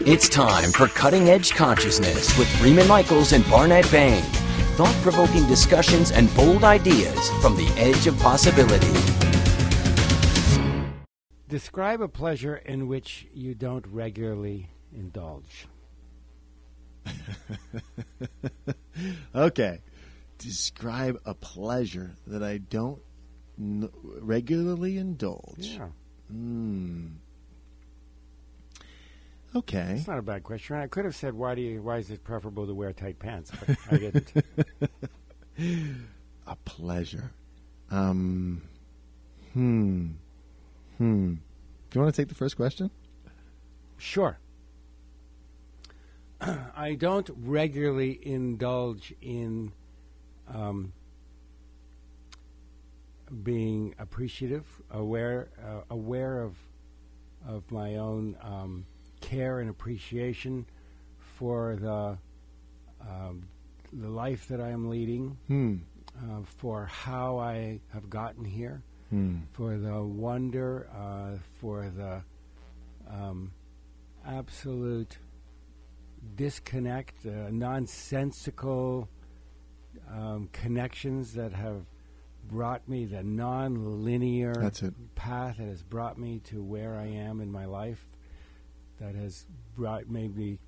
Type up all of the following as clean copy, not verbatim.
It's time for Cutting Edge Consciousness with Freeman Michaels and Barnett Bain. Thought-provoking discussions and bold ideas from the edge of possibility. Describe a pleasure in which you don't regularly indulge. Okay. Describe a pleasure that I don't regularly indulge. Yeah. Okay. It's not a bad question. I could have said, why is it preferable to wear tight pants? But I didn't. A pleasure. Do you want to take the first question? Sure. I don't regularly indulge in being appreciative, aware of my own care and appreciation for the life that I am leading, for how I have gotten here, for the wonder, for the absolute disconnect, nonsensical connections that have brought me, the non-linear path that has brought me to where I am in my life, that has made me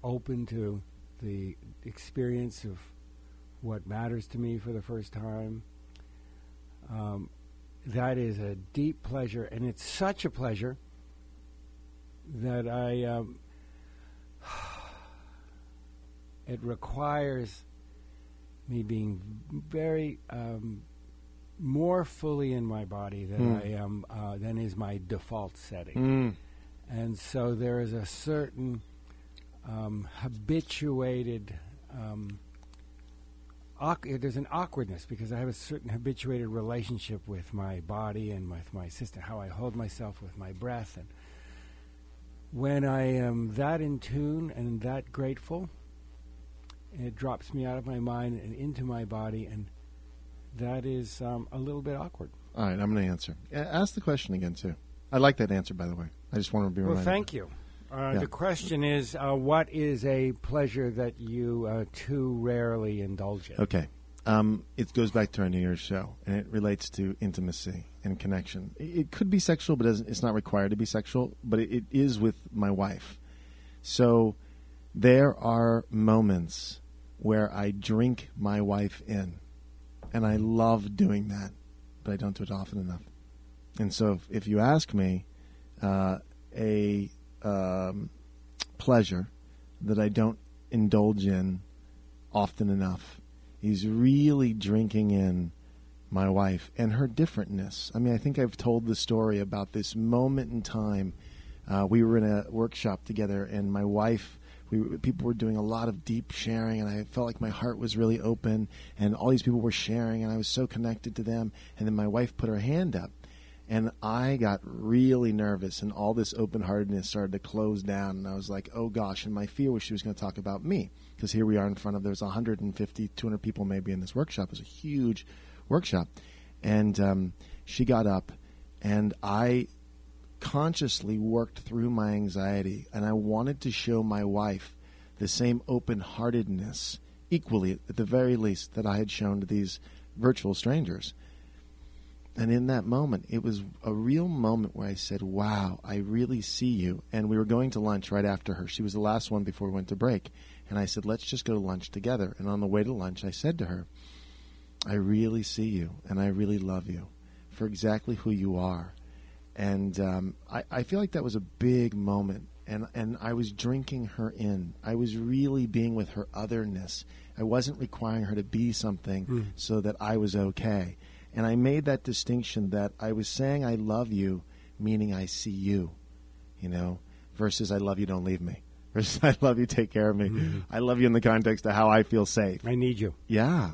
open to the experience of what matters to me for the first time. That is a deep pleasure, and it's such a pleasure that it requires me being very more fully in my body than I am than is my default setting. And so there is a certain habituated there's an awkwardness because I have a certain habituated relationship with my body and with my system, how I hold myself with my breath. And when I am that in tune and that grateful, it drops me out of my mind and into my body, and that is a little bit awkward. All right, I'm going to answer. Ask the question again, too. I like that answer, by the way. I just want to be reminded. Well, thank you. The question is, what is a pleasure that you too rarely indulge in? Okay. It goes back to our New Year's show, and it relates to intimacy and connection. It could be sexual, but it's not required to be sexual, but it is with my wife. So there are moments where I drink my wife in, and I love doing that, but I don't do it often enough. And so if you ask me, a pleasure that I don't indulge in often enough is really drinking in my wife and her differentness. I mean, I think I've told the story about this moment in time. We were in a workshop together, and my wife, people were doing a lot of deep sharing, and I felt like my heart was really open, and all these people were sharing, and I was so connected to them. And then my wife put her hand up, and I got really nervous, and all this open-heartedness started to close down, and I was like, oh gosh, and my fear was she was going to talk about me, because here we are in front of, there's 150, 200 people maybe in this workshop. It was a huge workshop. And she got up, and I consciously worked through my anxiety, and I wanted to show my wife the same open-heartedness, equally, at the very least, that I had shown to these virtual strangers. And in that moment, it was a real moment where I said, wow, I really see you. And we were going to lunch right after her. She was the last one before we went to break. And I said, let's just go to lunch together. And on the way to lunch, I said to her, I really see you, and I really love you for exactly who you are. And I feel like that was a big moment. And I was drinking her in. I was really being with her otherness. I wasn't requiring her to be something so that I was okay. And I made that distinction that I was saying I love you, meaning I see you, versus I love you, don't leave me. Versus I love you, take care of me. I love you in the context of how I feel safe. I need you. Yeah.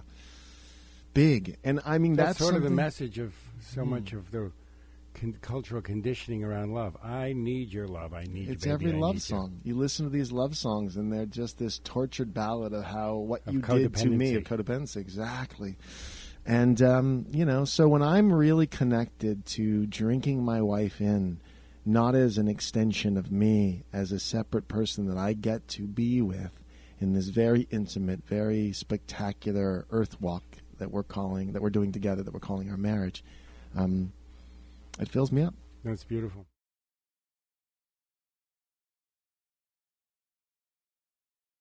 Big. And I mean, that's sort of the message of so much of the cultural conditioning around love. I need your love. I need you, It's baby. every love song. You listen to these love songs, and they're just this tortured ballad of what you did to me, of codependency. Exactly. And, so when I'm really connected to drinking my wife in not as an extension of me, as a separate person that I get to be with in this very intimate, very spectacular earth walk that we're doing together, that we're calling our marriage. It fills me up. That's beautiful.